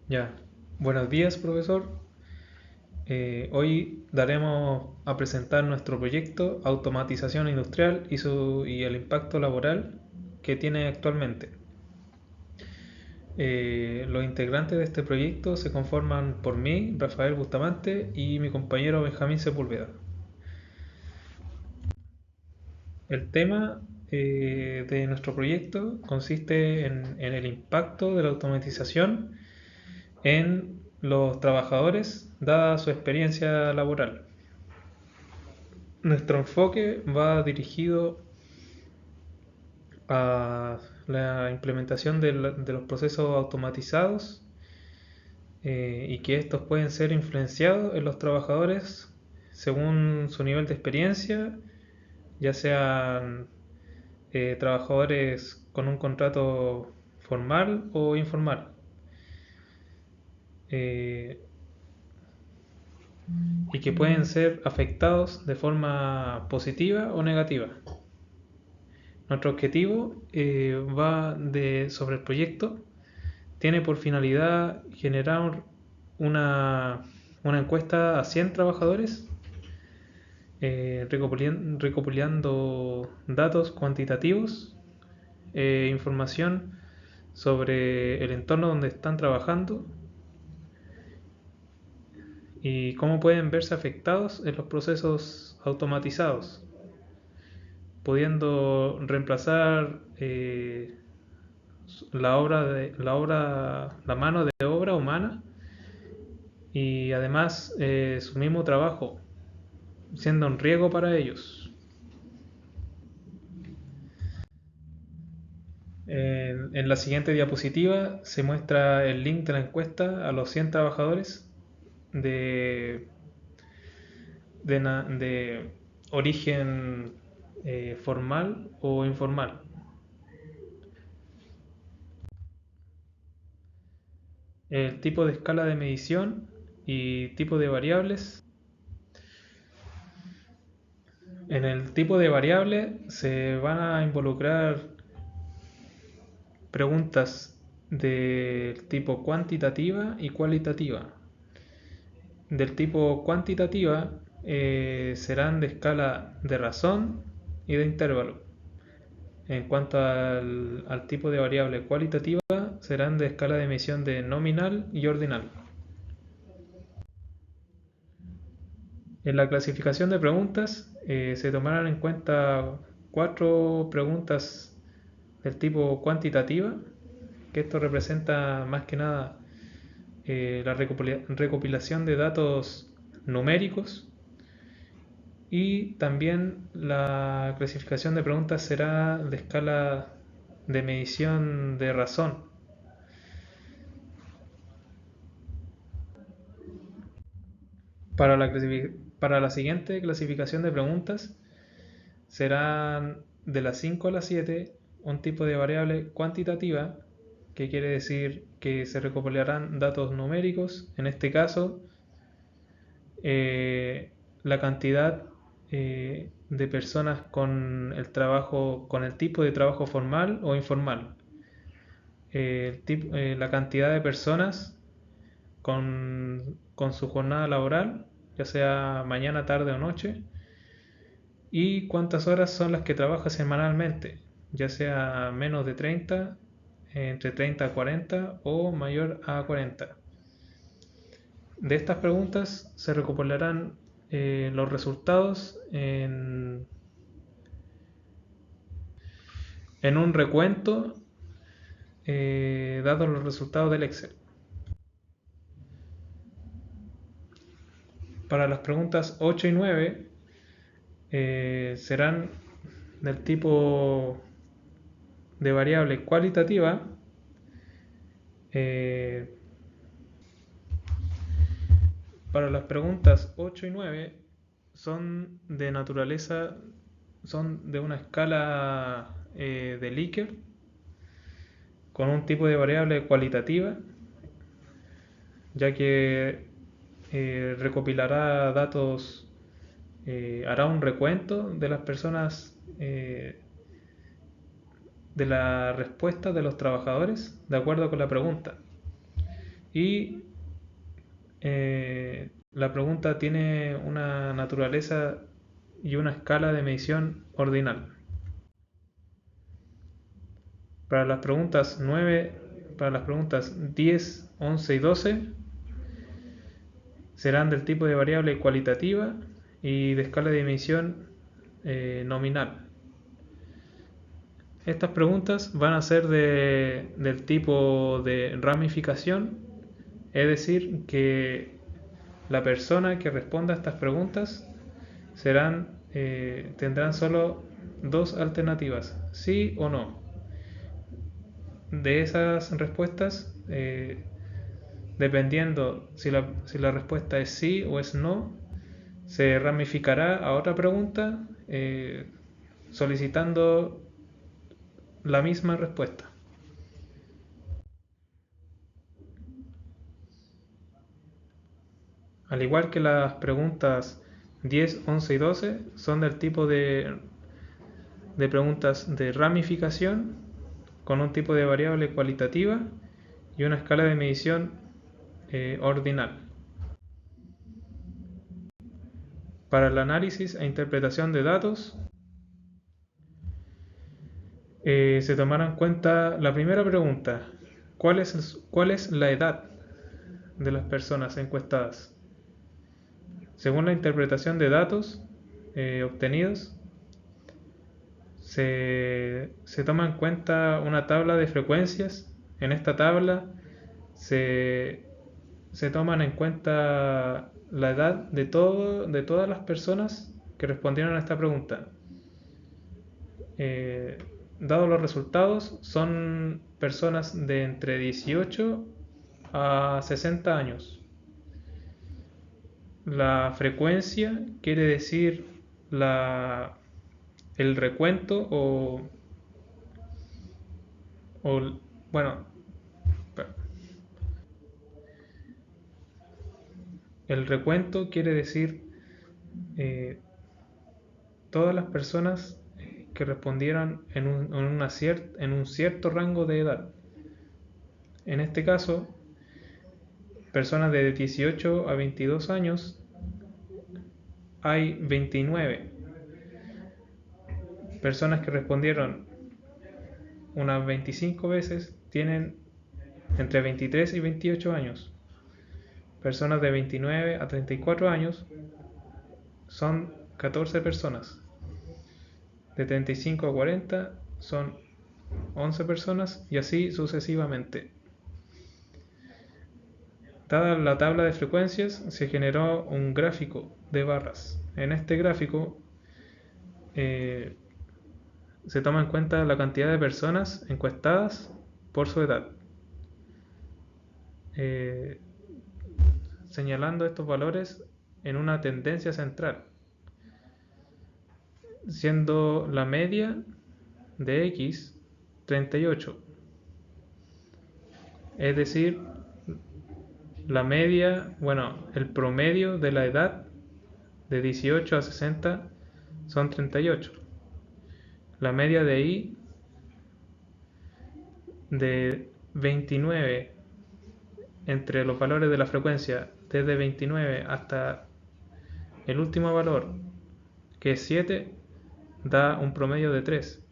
Ya, buenos días, profesor. Hoy daremos a presentar nuestro proyecto Automatización Industrial y el impacto laboral que tiene actualmente. Los integrantes de este proyecto se conforman por mí, Rafael Bustamante, y mi compañero Benjamín Sepúlveda. El tema de nuestro proyecto consiste en el impacto de la automatización en los trabajadores, dada su experiencia laboral. Nuestro enfoque va dirigido a la implementación de los procesos automatizados y que estos pueden ser influenciados en los trabajadores según su nivel de experiencia, ya sean trabajadores con un contrato formal o informal, eh, y que pueden ser afectados de forma positiva o negativa. Nuestro objetivo sobre el proyecto. Tiene por finalidad generar una, una encuesta a 100 trabajadores, recopilando datos cuantitativos, información sobre el entorno donde están trabajando y cómo pueden verse afectados en los procesos automatizados, pudiendo reemplazar la mano de obra humana y además su mismo trabajo, siendo un riesgo para ellos. En la siguiente diapositiva se muestra el link de la encuesta a los 100 trabajadores de, de origen formal o informal. El tipo de escala de medición y tipo de variables. En el tipo de variable se van a involucrar preguntas del tipo cuantitativa y cualitativa. Del tipo cuantitativa serán de escala de razón y de intervalo. En cuanto al tipo de variable cualitativa, serán de escala de emisión de nominal y ordinal. En la clasificación de preguntas se tomarán en cuenta 4 preguntas del tipo cuantitativa, que esto representa más que nada la recopilación de datos numéricos, y también la clasificación de preguntas será de escala de medición de razón. Para para la siguiente clasificación de preguntas serán de las 5 a las 7 un tipo de variable cuantitativa, que quiere decir que se recopilarán datos numéricos, en este caso la cantidad de personas con el tipo de trabajo formal o informal, la cantidad de personas con su jornada laboral, ya sea mañana, tarde o noche, y cuántas horas son las que trabaja semanalmente, ya sea menos de 30, entre 30 a 40 o mayor a 40. De estas preguntas se recopilarán los resultados en un recuento, dados los resultados del Excel. Para las preguntas 8 y 9 serán del tipo de variable cualitativa. eh, para las preguntas 8 y 9 son de naturaleza, son de una escala de Likert, con un tipo de variable cualitativa, ya que recopilará datos, hará un recuento de las personas, de la respuesta de los trabajadores de acuerdo con la pregunta, y la pregunta tiene una naturaleza y una escala de medición ordinal. Para las preguntas 10, 11 y 12 serán del tipo de variable cualitativa y de escala de medición nominal. Estas preguntas van a ser del tipo de ramificación, es decir, que la persona que responda a estas preguntas tendrán solo dos alternativas, sí o no. De esas respuestas, dependiendo si la respuesta es sí o es no, se ramificará a otra pregunta solicitando la misma respuesta. Al igual que las preguntas 10, 11 y 12 son del tipo de preguntas de ramificación con un tipo de variable cualitativa y una escala de medición ordinal. Para el análisis e interpretación de datos, se tomará en cuenta la primera pregunta: ¿cuál es la edad de las personas encuestadas? Según la interpretación de datos obtenidos, se toma en cuenta una tabla de frecuencias. En esta tabla se toman en cuenta la edad de todas las personas que respondieron a esta pregunta. Dados los resultados, son personas de entre 18 a 60 años. La frecuencia quiere decir el recuento bueno, el recuento quiere decir todas las personas que respondieron en un cierto rango de edad. En este caso, personas de 18 a 22 años, hay 29. Personas que respondieron unas 25 veces tienen entre 23 y 28 años. Personas de 29 a 34 años son 14 personas. De 35 a 40 son 11 personas y así sucesivamente. Dada la tabla de frecuencias, se generó un gráfico de barras. En este gráfico se toma en cuenta la cantidad de personas encuestadas por su edad, señalando estos valores en una tendencia central, siendo la media de X 38. Es decir, el promedio de la edad de 18 a 60 son 38. La media de Y de 29 entre los valores de la frecuencia, desde 29 hasta el último valor, que es 7, da un promedio de 3.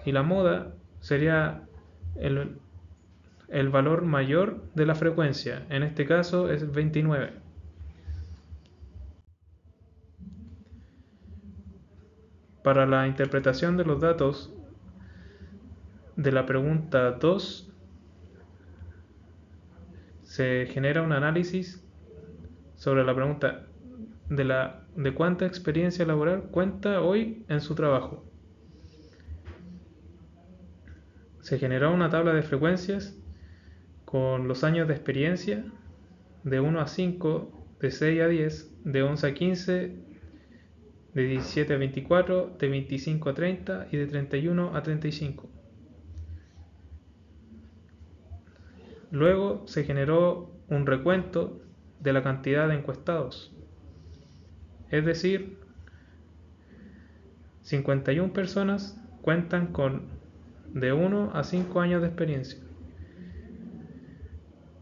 Y la moda sería el valor mayor de la frecuencia, en este caso es 29. Para la interpretación de los datos de la pregunta 2, se genera un análisis sobre la pregunta de cuánta experiencia laboral cuenta hoy en su trabajo. Se generó una tabla de frecuencias con los años de experiencia de 1 a 5, de 6 a 10, de 11 a 15, de 17 a 24, de 25 a 30 y de 31 a 35. Luego se generó un recuento de la cantidad de encuestados, es decir, 51 personas cuentan con de 1 a 5 años de experiencia.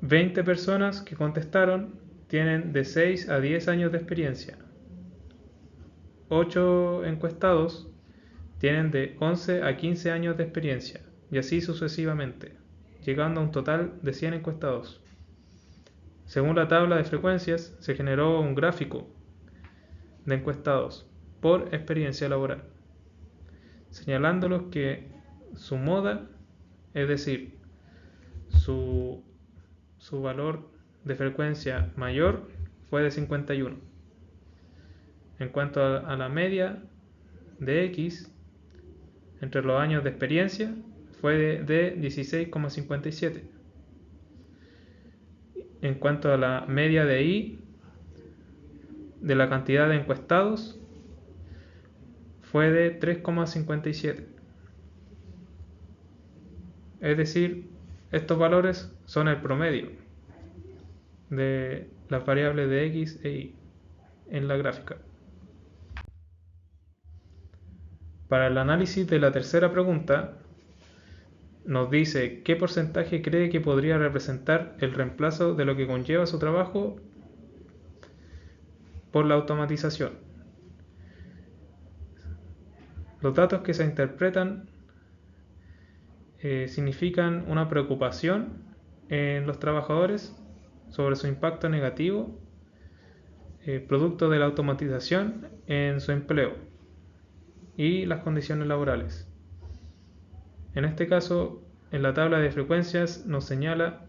20 personas que contestaron tienen de 6 a 10 años de experiencia. 8 encuestados tienen de 11 a 15 años de experiencia, y así sucesivamente, llegando a un total de 100 encuestados. Según la tabla de frecuencias, se generó un gráfico de encuestados por experiencia laboral, señalándolos que su moda, es decir, su valor de frecuencia mayor, fue de 51. En cuanto a la media de X entre los años de experiencia, fue de 16,57. En cuanto a la media de Y de la cantidad de encuestados, fue de 3,57. Es decir, estos valores son el promedio de las variables de X e Y en la gráfica. Para el análisis de la tercera pregunta, nos dice qué porcentaje cree que podría representar el reemplazo de lo que conlleva su trabajo por la automatización. Los datos que se interpretan significan una preocupación en los trabajadores sobre su impacto negativo producto de la automatización en su empleo y las condiciones laborales. En este caso, en la tabla de frecuencias nos señala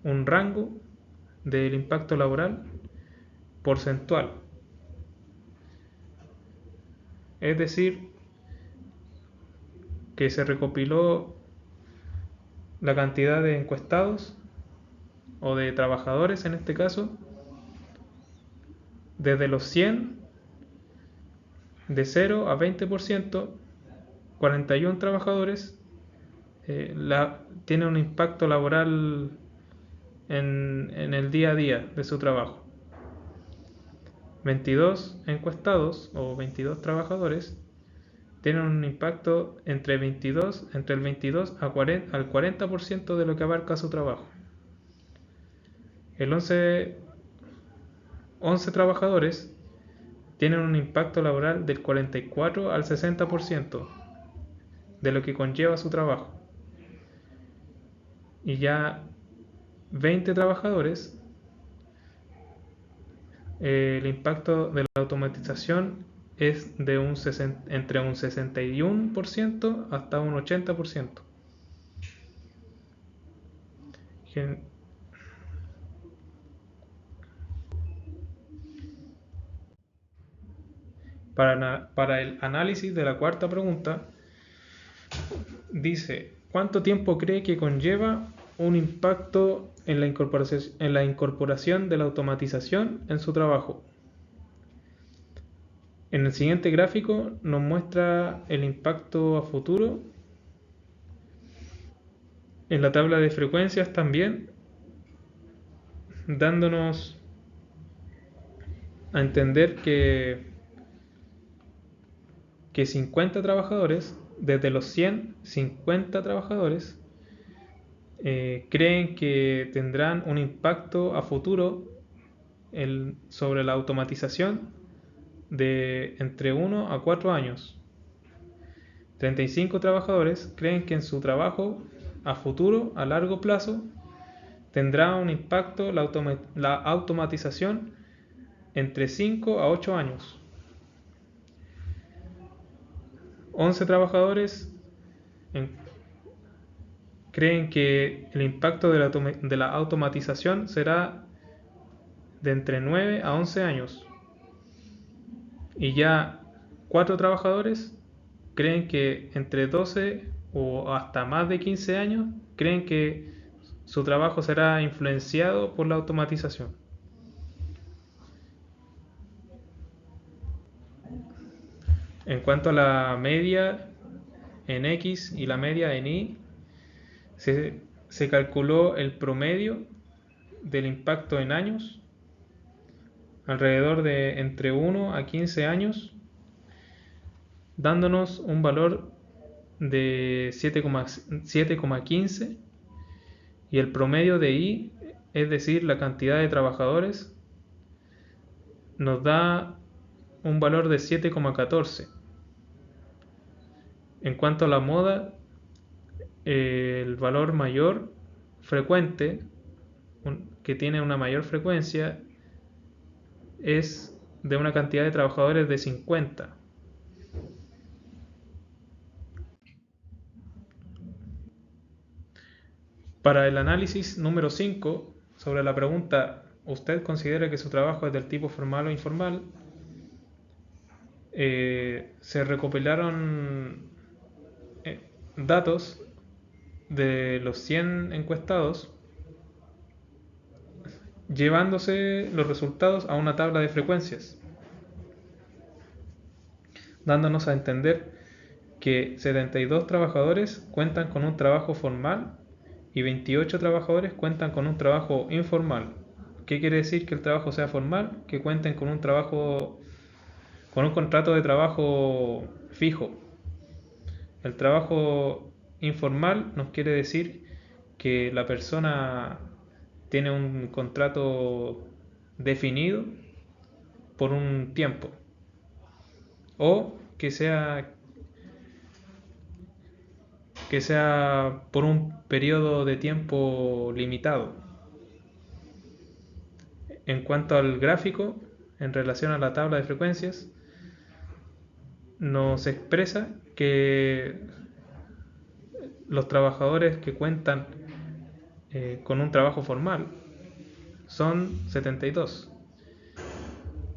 un rango del impacto laboral porcentual. Es decir, que se recopiló la cantidad de encuestados o de trabajadores en este caso, desde los 100, de 0 a 20%, 41 trabajadores tienen un impacto laboral en el día a día de su trabajo. 22 encuestados o 22 trabajadores tienen un impacto entre el 22 al 40% de lo que abarca su trabajo. El 11 trabajadores tienen un impacto laboral del 44 al 60% de lo que conlleva su trabajo. Y ya 20 trabajadores, el impacto de la automatización es de entre un 61% hasta un 80%. Para el análisis de la cuarta pregunta, dice: ¿cuánto tiempo cree que conlleva un impacto en la incorporación de la automatización en su trabajo? En el siguiente gráfico nos muestra el impacto a futuro. En la tabla de frecuencias también, dándonos a entender que 50 trabajadores, desde los 100, 50 trabajadores creen que tendrán un impacto a futuro sobre la automatización de entre 1 a 4 años. 35 trabajadores creen que en su trabajo a futuro, a largo plazo, tendrá un impacto la automatización entre 5 a 8 años. 11 trabajadores creen que el impacto de la automatización será de entre 9 a 11 años. Y ya 4 trabajadores creen que entre 12 o hasta más de 15 años creen que su trabajo será influenciado por la automatización. En cuanto a la media en X y la media en Y, se calculó el promedio del impacto en años, alrededor de entre 1 a 15 años, dándonos un valor de 7,15, Y el promedio de I, es decir, la cantidad de trabajadores, nos da un valor de 7,14. En cuanto a la moda, el valor mayor frecuente, que tiene una mayor frecuencia, es de una cantidad de trabajadores de 50. Para el análisis número 5, sobre la pregunta, ¿usted considera que su trabajo es del tipo formal o informal? Se recopilaron datos de los 100 encuestados, llevándose los resultados a una tabla de frecuencias, dándonos a entender que 72 trabajadores cuentan con un trabajo formal y 28 trabajadores cuentan con un trabajo informal. ¿Qué quiere decir que el trabajo sea formal? Que cuenten con un trabajo, con un contrato de trabajo fijo. El trabajo informal nos quiere decir que la persona tiene un contrato definido por un tiempo, o que sea por un periodo de tiempo limitado. En cuanto al gráfico, en relación a la tabla de frecuencias, nos expresa que los trabajadores que cuentan con un trabajo formal son 72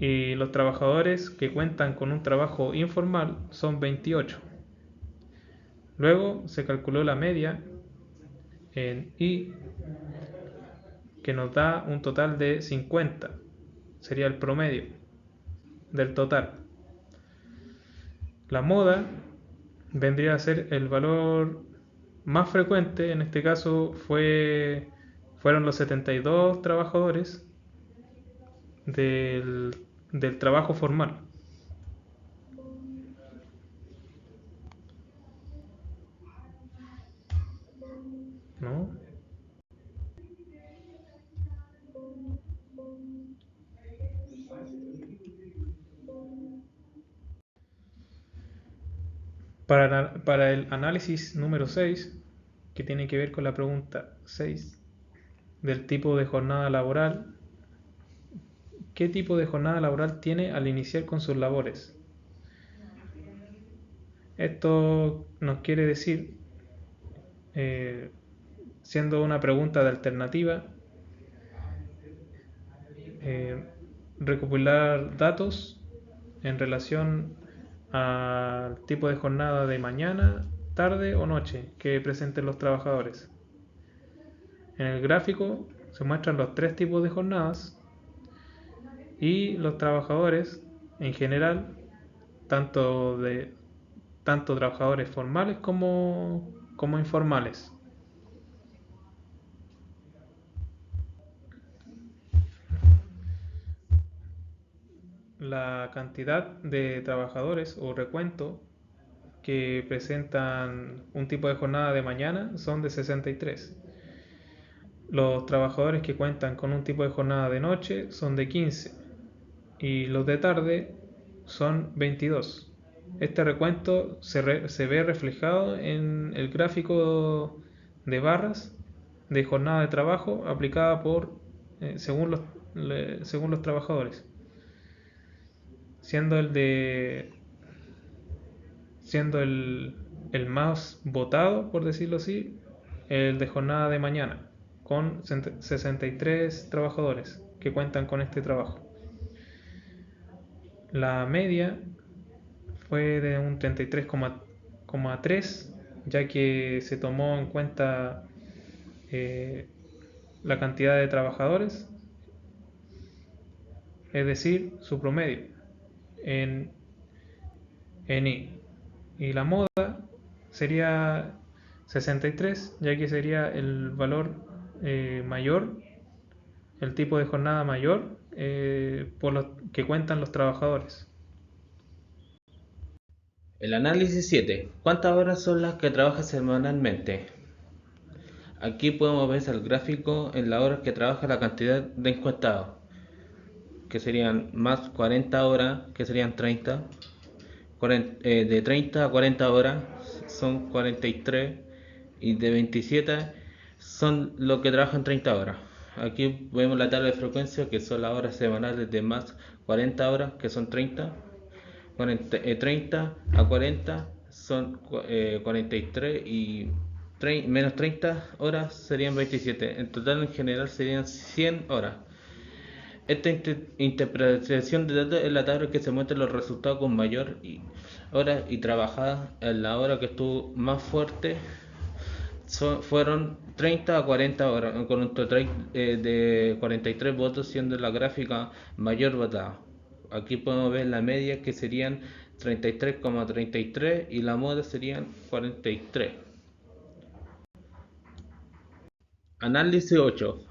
y los trabajadores que cuentan con un trabajo informal son 28. Luego se calculó la media en I, que nos da un total de 50. Sería el promedio del total. La moda vendría a ser el valor más frecuente. En este caso fueron los 72 trabajadores del trabajo formal, ¿no? Para el análisis número 6, que tiene que ver con la pregunta 6 del tipo de jornada laboral, ¿qué tipo de jornada laboral tiene al iniciar con sus labores? Esto nos quiere decir, siendo una pregunta de alternativa, eh, recopilar datos en relación al tipo de jornada de mañana, tarde o noche que presenten los trabajadores. En el gráfico se muestran los tres tipos de jornadas y los trabajadores en general, tanto trabajadores formales como informales. La cantidad de trabajadores o recuento que presentan un tipo de jornada de mañana son de 63. Los trabajadores que cuentan con un tipo de jornada de noche son de 15 y los de tarde son 22. Este recuento se ve reflejado en el gráfico de barras de jornada de trabajo aplicada según los trabajadores, siendo el más votado, por decirlo así, el de jornada de mañana, con 63 trabajadores que cuentan con este trabajo. La media fue de un 33,3, ya que se tomó en cuenta la cantidad de trabajadores, es decir, su promedio en I. Y la moda sería 63, ya que sería el valor mayor, el tipo de jornada mayor por los que cuentan los trabajadores. El análisis 7. ¿Cuántas horas son las que trabajas semanalmente? Aquí podemos ver el gráfico en las horas que trabaja la cantidad de encuestados, que serían más 40 horas, que serían 30. De 30 a 40 horas son 43 y de 27 son los que trabajan 30 horas. Aquí vemos la tabla de frecuencia que son las horas semanales de más 40 horas que son 30, 30 a 40 son 43 y menos 30 horas serían 27. En total en general serían 100 horas. Esta interpretación de datos es la tabla que se muestra los resultados con mayor horas y trabajadas en la hora que estuvo más fuerte fueron 30 a 40 horas, con un total de 43 votos, siendo la gráfica mayor votada. Aquí podemos ver la media que serían 33,33 y la moda serían 43. Análisis 8.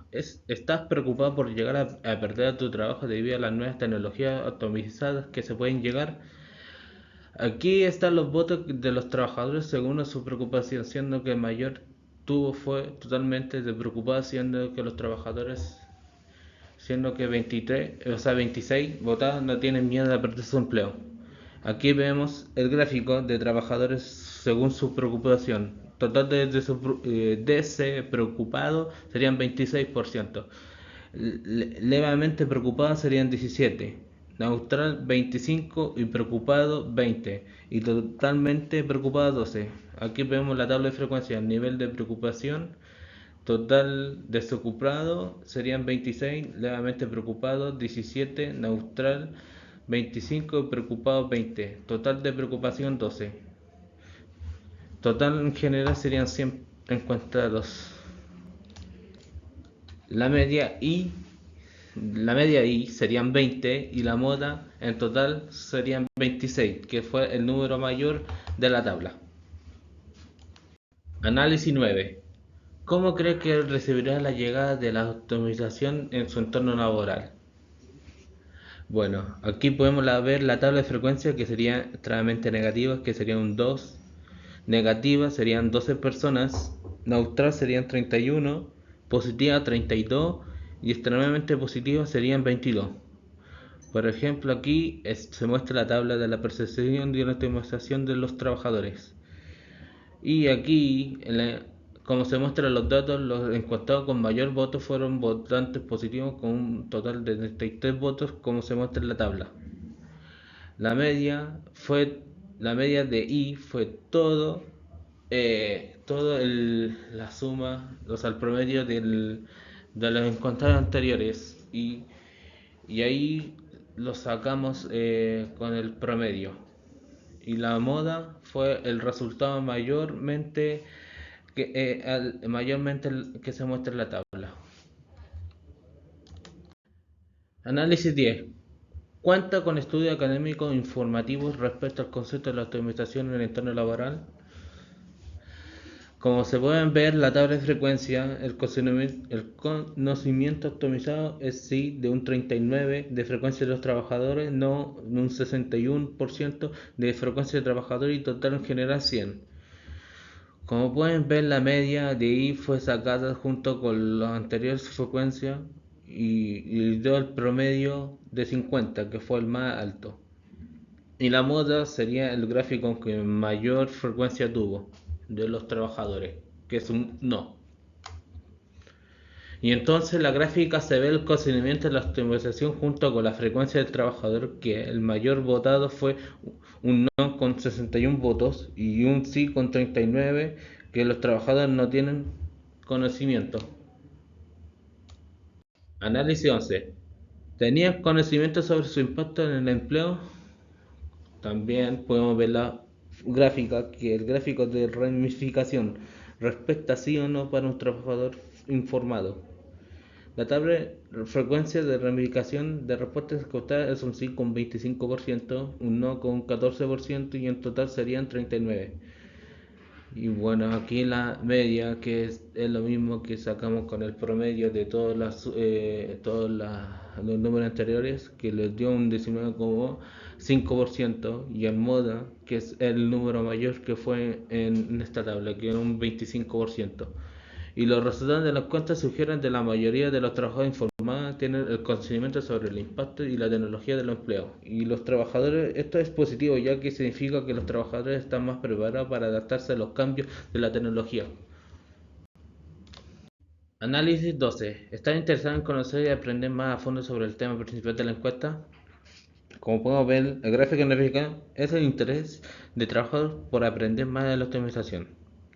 ¿Estás preocupado por llegar a perder tu trabajo debido a las nuevas tecnologías automatizadas que se pueden llegar? Aquí están los votos de los trabajadores según su preocupación, siendo que el mayor tuvo fue totalmente de preocupado, siendo que los trabajadores, siendo que 23, o sea 26 votados no tienen miedo de perder su empleo. Aquí vemos el gráfico de trabajadores según su preocupación. Total de ese preocupado serían 26%. Levemente preocupado serían 17%. Neutral 25% y preocupado 20%. Y totalmente preocupado 12%. Aquí vemos la tabla de frecuencia. El nivel de preocupación total desocupado serían 26, levemente preocupado 17, neutral 25 y preocupado 20. Total de preocupación 12. Total en general serían 100 encuestados. La media I serían 20 y la moda en total serían 26, que fue el número mayor de la tabla. Análisis 9. ¿Cómo cree que recibirá la llegada de la automatización en su entorno laboral? Bueno, aquí podemos ver la tabla de frecuencia que sería extremadamente negativa, que sería un 2. Negativa serían 12 personas, neutral serían 31, positiva 32 y extremadamente positiva serían 22. Por ejemplo, aquí se muestra la tabla de la percepción y la optimización de los trabajadores. Y aquí, como se muestran los datos, los encuestados con mayor voto fueron votantes positivos con un total de 33 votos, como se muestra en la tabla. La media de I fue la suma, o sea, el promedio de los encuestados anteriores y ahí lo sacamos con el promedio. Y la moda fue el resultado mayormente que se muestra en la tabla. Análisis 10. Cuenta con estudios académicos informativos respecto al concepto de la optimización en el entorno laboral. Como se pueden ver, la tabla de frecuencia, el conocimiento optimizado es sí de un 39% de frecuencia de los trabajadores, no un 61% de frecuencia de trabajadores y total en general 100%. Como pueden ver, la media de I fue sacada junto con las anteriores frecuencias y dio el promedio de 50, que fue el más alto. Y la moda sería el gráfico que mayor frecuencia tuvo de los trabajadores, que es un no. Y entonces la gráfica se ve el crecimiento de la optimización junto con la frecuencia del trabajador, que el mayor votado fue un no con 61 votos y un sí con 39, que los trabajadores no tienen conocimiento. Análisis 11. ¿Tenían conocimiento sobre su impacto en el empleo? También podemos ver la gráfica, que el gráfico de ramificación respecta sí o no para un trabajador informado. La tabla de frecuencia de ramificación de respuestas encuestadas es un sí con 25%, un no con 14% y en total serían 39%. Y bueno, aquí la media, que es lo mismo que sacamos con el promedio de los números anteriores, que les dio un 19,5%, y en moda, que es el número mayor que fue en esta tabla, que era un 25%. Y los resultados de las cuentas sugieren que la mayoría de los trabajadores informados tienen el conocimiento sobre el impacto y la tecnología del empleo. Y los trabajadores, esto es positivo ya que significa que los trabajadores están más preparados para adaptarse a los cambios de la tecnología. Análisis 12. ¿Estás interesado en conocer y aprender más a fondo sobre el tema principal de la encuesta? Como podemos ver, el gráfico gráfica es el interés de trabajadores por aprender más de la optimización.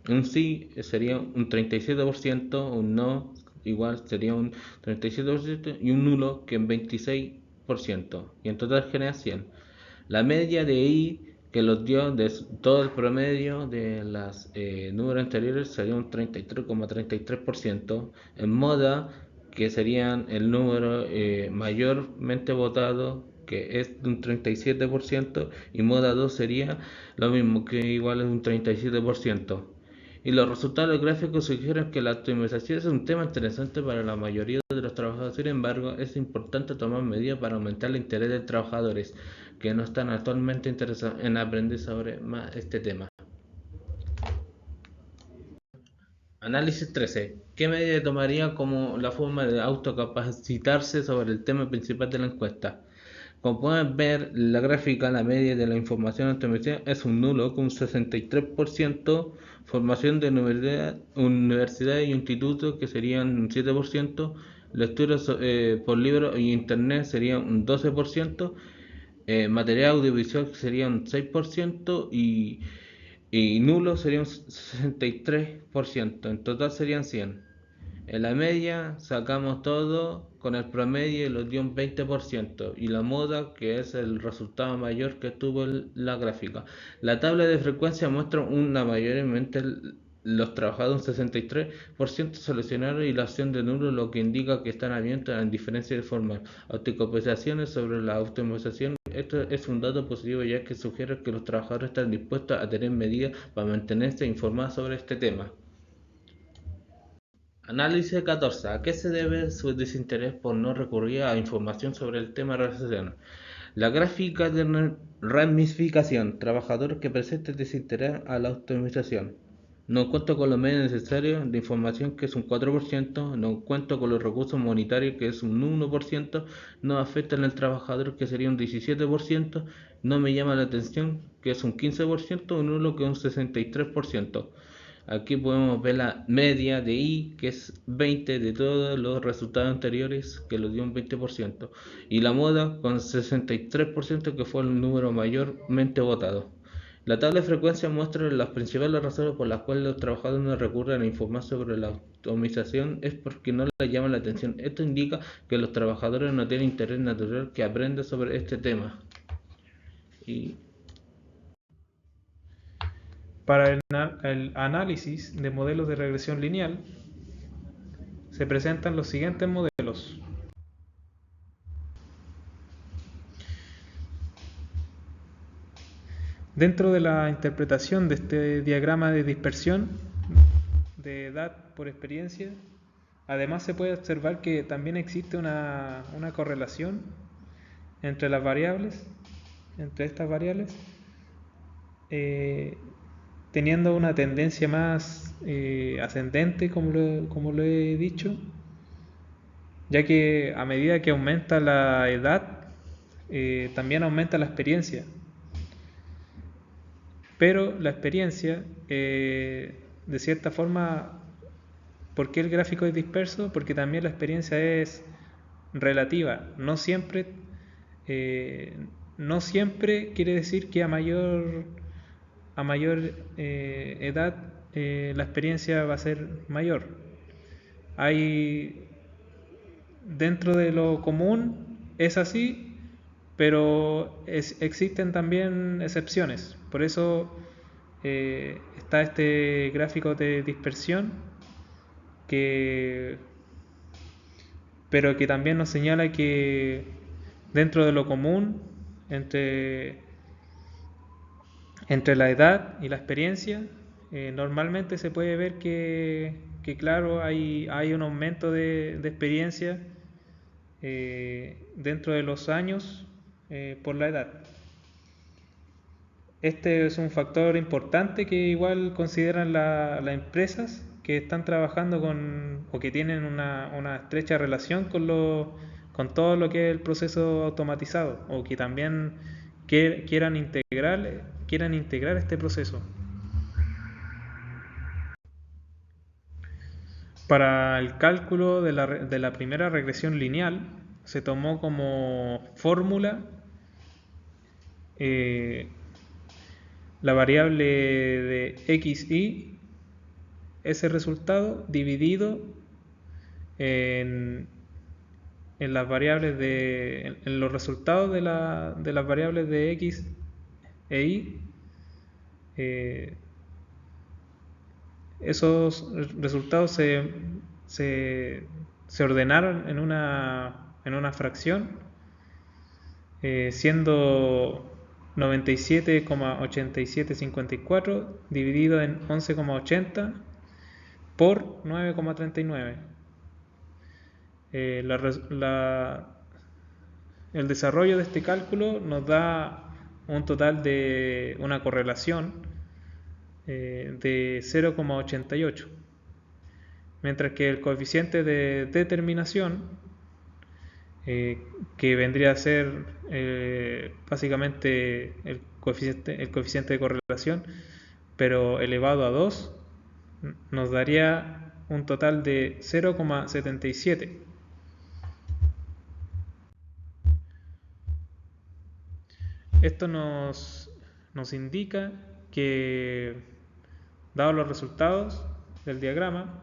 Un sí sería un 37%, un no igual sería un 37% y un nulo que un 26%. Y en total genera 100. La media de I que los dio de todo el promedio de los números anteriores sería un 33,33%. En moda, que serían el número mayormente votado, que es de un 37%, y moda 2 sería lo mismo, que igual es un 37%. Y los resultados gráficos sugieren que la optimización es un tema interesante para la mayoría de los trabajadores. Sin embargo, es importante tomar medidas para aumentar el interés de los trabajadores que no están actualmente interesados en aprender sobre más este tema. Análisis 13. ¿Qué medida tomaría como la forma de autocapacitarse sobre el tema principal de la encuesta? Como pueden ver, la gráfica, la media de la información optimizada es un nulo con un 63%, formación de universidades y institutos que serían un 7%, lecturas por libro y internet serían un 12%, material audiovisual sería un 6% y nulo sería un 63%. En total serían 100. En la media sacamos todo con el promedio y los dio un 20%. Y la moda, que es el resultado mayor que tuvo la gráfica. La tabla de frecuencia muestra una mayormente los trabajadores un 63% seleccionaron y la opción de nulo, lo que indica que están abiertos a diferencias de forma. Autocompensaciones sobre la automatización. Esto es un dato positivo ya que sugiere que los trabajadores están dispuestos a tener medidas para mantenerse informados sobre este tema. Análisis 14. ¿A qué se debe su desinterés por no recurrir a información sobre el tema de relación? La gráfica de ramificación. Trabajador que presente desinterés a la optimización. No cuento con los medios necesarios de información, que es un 4%. No cuento con los recursos monetarios, que es un 1%. No afectan al trabajador, que sería un 17%. No me llama la atención, que es un 15%. Un nulo, que es un 63%. Aquí podemos ver la media de I, que es 20 de todos los resultados anteriores, que lo dio un 20%. Y la moda con 63%, que fue el número mayormente votado. La tabla de frecuencia muestra las principales razones por las cuales los trabajadores no recurren a informar sobre la optimización es porque no les llama la atención. Esto indica que los trabajadores no tienen interés natural que aprenda sobre este tema. Y Para el análisis de modelos de regresión lineal se presentan los siguientes modelos. Dentro de la interpretación de este diagrama de dispersión de edad por experiencia, además se puede observar que también existe una correlación entre las variables, entre estas variables, teniendo una tendencia más ascendente, como lo he dicho, ya que a medida que aumenta la edad, también aumenta la experiencia. Pero la experiencia, de cierta forma, ¿por qué el gráfico es disperso? Porque también la experiencia es relativa. No siempre quiere decir que a mayor edad la experiencia va a ser mayor. Hay, dentro de lo común es así, pero existen también excepciones. Por eso está este gráfico de dispersión, que, pero que también nos señala que dentro de lo común, entre la edad y la experiencia, normalmente se puede ver que claro, hay un aumento de experiencia dentro de los años por la edad. Este es un factor importante que igual consideran las empresas, que están trabajando con o que tienen una estrecha relación con todo lo que es el proceso automatizado o que también quieran integrar este proceso. Para el cálculo de la primera regresión lineal se tomó como fórmula eh, la variable de xy, ese resultado dividido en, en las variables en los resultados de las variables de x e y. Esos resultados se ordenaron en una fracción, siendo 97,8754 dividido en 11,80 por 9,39. El desarrollo de este cálculo nos da un total de una correlación de 0,88, mientras que el coeficiente de determinación, que vendría a ser básicamente el coeficiente de correlación, pero elevado a 2, nos daría un total de 0,77. Esto nos indica que, dados los resultados del diagrama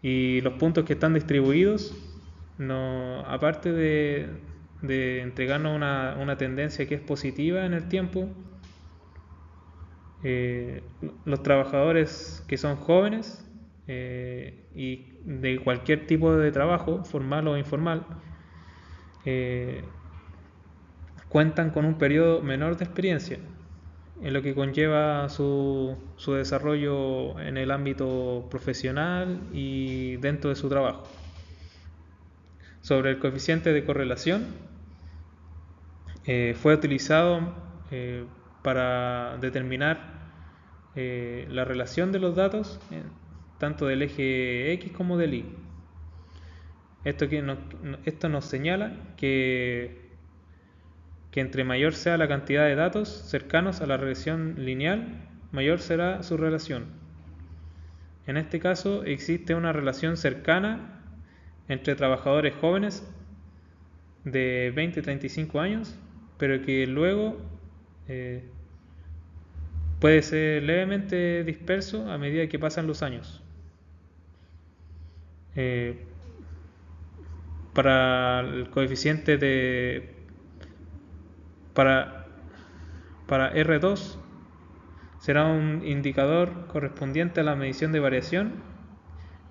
y los puntos que están distribuidos, aparte de entregarnos una tendencia que es positiva en el tiempo, los trabajadores que son jóvenes y de cualquier tipo de trabajo, formal o informal, cuentan con un periodo menor de experiencia, en lo que conlleva su desarrollo en el ámbito profesional y dentro de su trabajo. Sobre el coeficiente de correlación, fue utilizado para determinar la relación de los datos, tanto del eje X como del Y. Esto nos señala que entre mayor sea la cantidad de datos cercanos a la regresión lineal, mayor será su relación. En este caso existe una relación cercana entre trabajadores jóvenes de 20 a 35 años, pero que luego puede ser levemente disperso a medida que pasan los años. Para el coeficiente para R2 será un indicador correspondiente a la medición de variación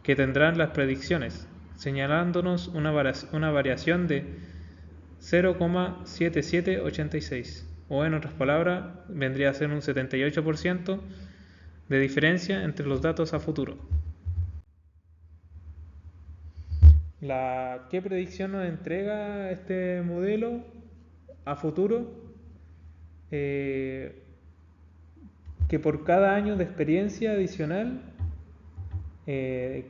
que tendrán las predicciones, señalándonos una variación de 0,7786, o en otras palabras vendría a ser un 78% de diferencia entre los datos a futuro. ¿Qué predicción nos entrega este modelo a futuro? Que por cada año de experiencia adicional que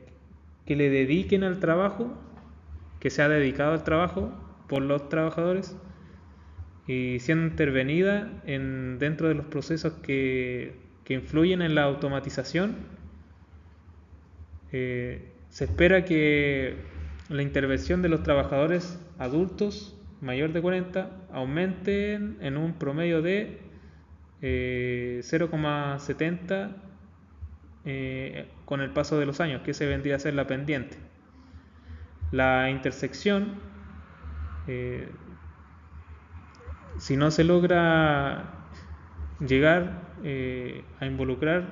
le dediquen al trabajo, que sea dedicado al trabajo por los trabajadores y siendo intervenida dentro de los procesos que influyen en la automatización, se espera que la intervención de los trabajadores adultos mayor de 40 aumente en un promedio de 0,70 con el paso de los años, que se vendría a ser la pendiente. La intersección, si no se logra llegar a involucrar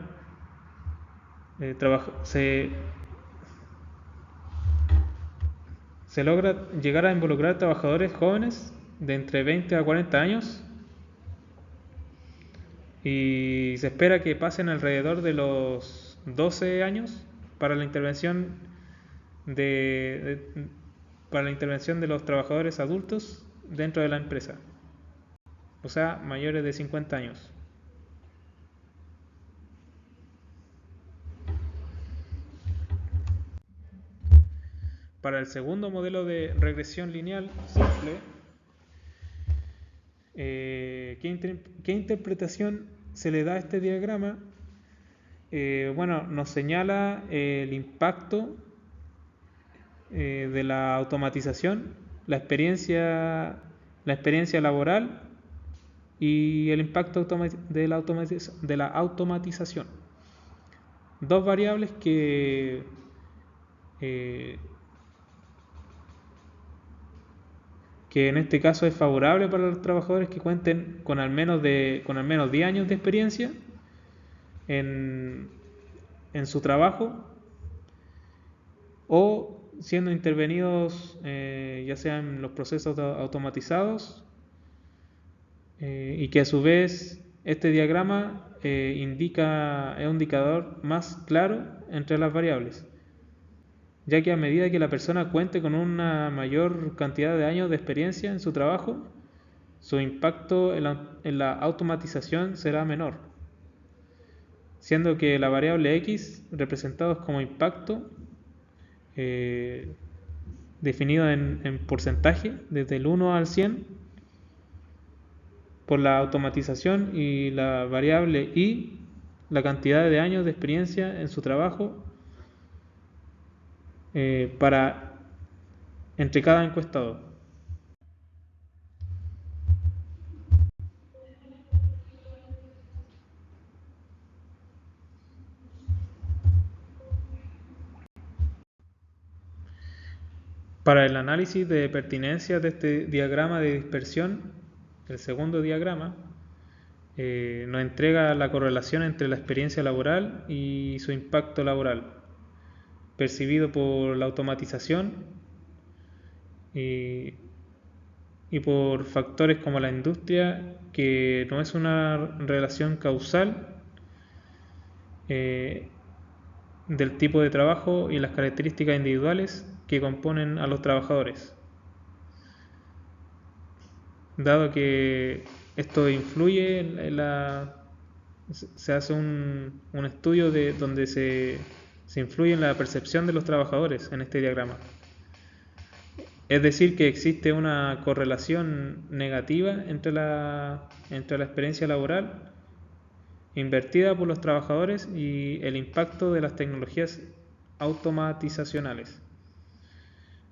se logra llegar a involucrar trabajadores jóvenes de entre 20 a 40 años y se espera que pasen alrededor de los 12 años para la intervención de los trabajadores adultos dentro de la empresa, o sea, mayores de 50 años. para el segundo modelo de regresión lineal simple, ¿qué interpretación se le da a este diagrama? Bueno, nos señala el impacto de la automatización, la experiencia laboral y el impacto de la automatización. Dos variables que en este caso es favorable para los trabajadores que cuenten con al menos 10 años de experiencia en su trabajo, o siendo intervenidos ya sea en los procesos automatizados, y que a su vez este diagrama es un indicador más claro entre las variables, ya que a medida que la persona cuente con una mayor cantidad de años de experiencia en su trabajo, su impacto en la automatización será menor, siendo que la variable X, representados como impacto, definido en porcentaje desde el 1 al 100 por la automatización, y la variable Y, la cantidad de años de experiencia en su trabajo entre cada encuestador. Para el análisis de pertinencia de este diagrama de dispersión, el segundo diagrama nos entrega la correlación entre la experiencia laboral y su impacto laboral, percibido por la automatización y por factores como la industria, que no es una relación causal del tipo de trabajo y las características individuales que componen a los trabajadores. Dado que esto influye se hace un estudio donde se influye en la percepción de los trabajadores en este diagrama. Es decir, que existe una correlación negativa entre la experiencia laboral invertida por los trabajadores y el impacto de las tecnologías automatizacionales.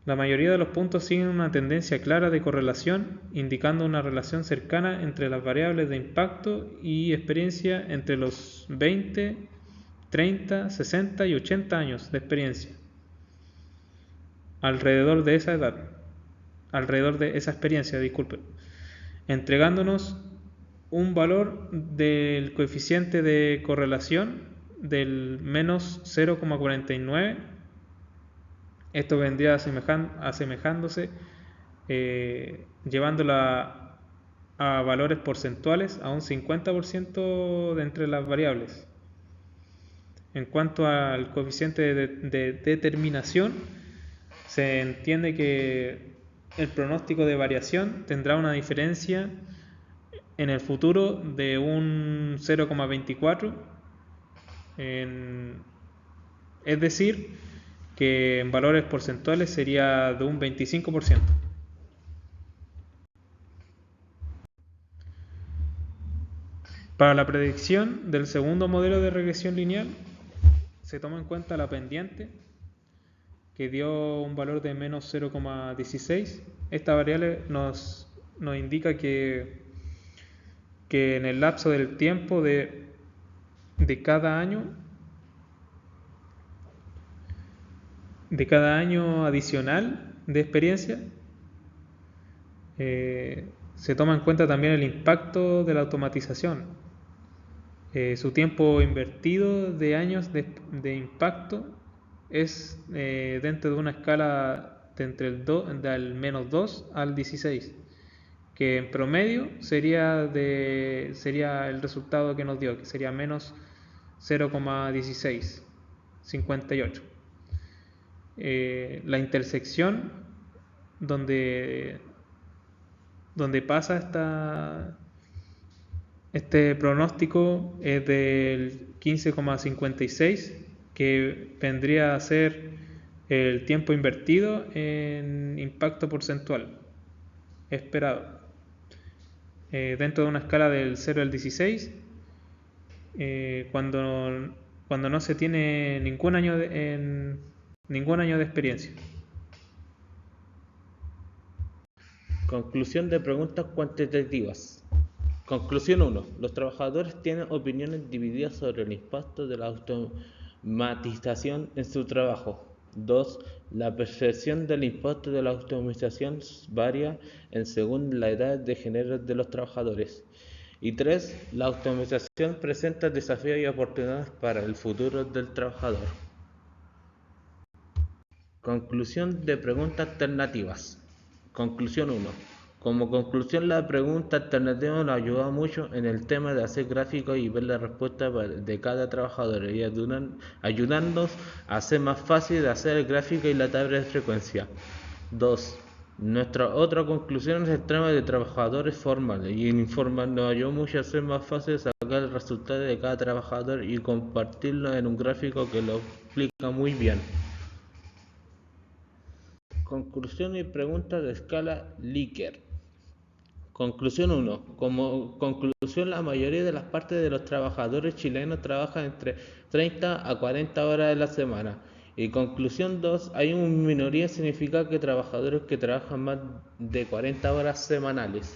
La mayoría de los puntos siguen una tendencia clara de correlación, indicando una relación cercana entre las variables de impacto y experiencia entre los 20, 30, 60 y 80 años de experiencia. Alrededor de esa experiencia, entregándonos un valor del coeficiente de correlación del menos 0,49. Esto vendría asemejándose, llevándola a valores porcentuales a un 50% de entre las variables. En cuanto al coeficiente de determinación, se entiende que el pronóstico de variación tendrá una diferencia en el futuro de un 0,24, es decir, que en valores porcentuales sería de un 25%. Para la predicción del segundo modelo de regresión lineal, se toma en cuenta la pendiente, que dio un valor de menos 0,16. Esta variable nos indica que en el lapso del tiempo de cada año adicional de experiencia, se toma en cuenta también el impacto de la automatización. Su tiempo invertido de años de impacto es dentro de una escala de entre del menos 2 al 16, que en promedio sería el resultado que nos dio, que sería menos 0,1658. La intersección donde pasa este pronóstico es del 15,56, que vendría a ser el tiempo invertido en impacto porcentual esperado. Dentro de una escala del 0 al 16, cuando no se tiene ningún año de experiencia. Conclusión de preguntas cuantitativas. Conclusión 1. Los trabajadores tienen opiniones divididas sobre el impacto de la automatización en su trabajo. 2. La percepción del impacto de la automatización varía según la edad de género de los trabajadores. Y 3. La automatización presenta desafíos y oportunidades para el futuro del trabajador. Conclusión de preguntas alternativas. Conclusión 1. Como conclusión, la pregunta alternativa nos ayuda mucho en el tema de hacer gráficos y ver la respuesta de cada trabajador y ayudándonos a hacer más fácil de hacer el gráfico y la tabla de frecuencia. 2. Nuestra otra conclusión es el tema de trabajadores formales y informales nos ayudó mucho a hacer más fácil sacar el resultado de cada trabajador y compartirlo en un gráfico que lo explica muy bien. Conclusión y preguntas de escala Likert. Conclusión 1. Como conclusión, la mayoría de las partes de los trabajadores chilenos trabajan entre 30 a 40 horas a la semana. Y conclusión 2. Hay una minoría significativa de trabajadores que trabajan más de 40 horas semanales.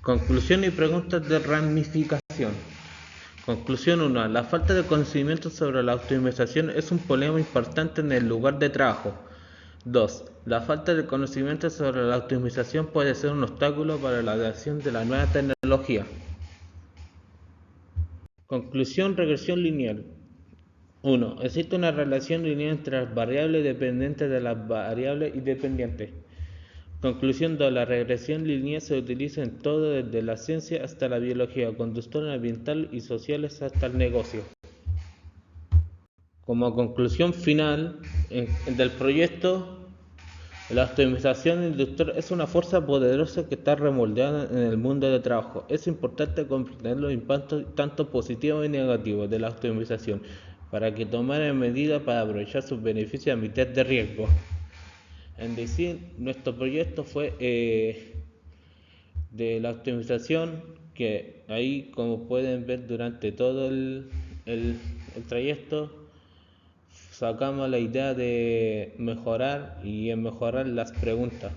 Conclusión y preguntas de ramificación. Conclusión 1. La falta de conocimiento sobre la optimización es un problema importante en el lugar de trabajo. 2. La falta de conocimiento sobre la optimización puede ser un obstáculo para la adopción de la nueva tecnología. Conclusión, regresión lineal. 1. Existe una relación lineal entre las variables dependientes de las variables independientes. Conclusión 2. La regresión lineal se utiliza en todo, desde la ciencia hasta la biología, conductores ambiental y sociales hasta el negocio. Como conclusión final del proyecto, la optimización industrial es una fuerza poderosa que está remoldeada en el mundo del trabajo. Es importante comprender los impactos tanto positivos y negativos de la optimización para que tomar medidas para aprovechar sus beneficios a mitad de riesgo. En decir, nuestro proyecto fue de la optimización, que ahí, como pueden ver, durante todo el trayecto sacamos la idea de mejorar y en mejorar las preguntas.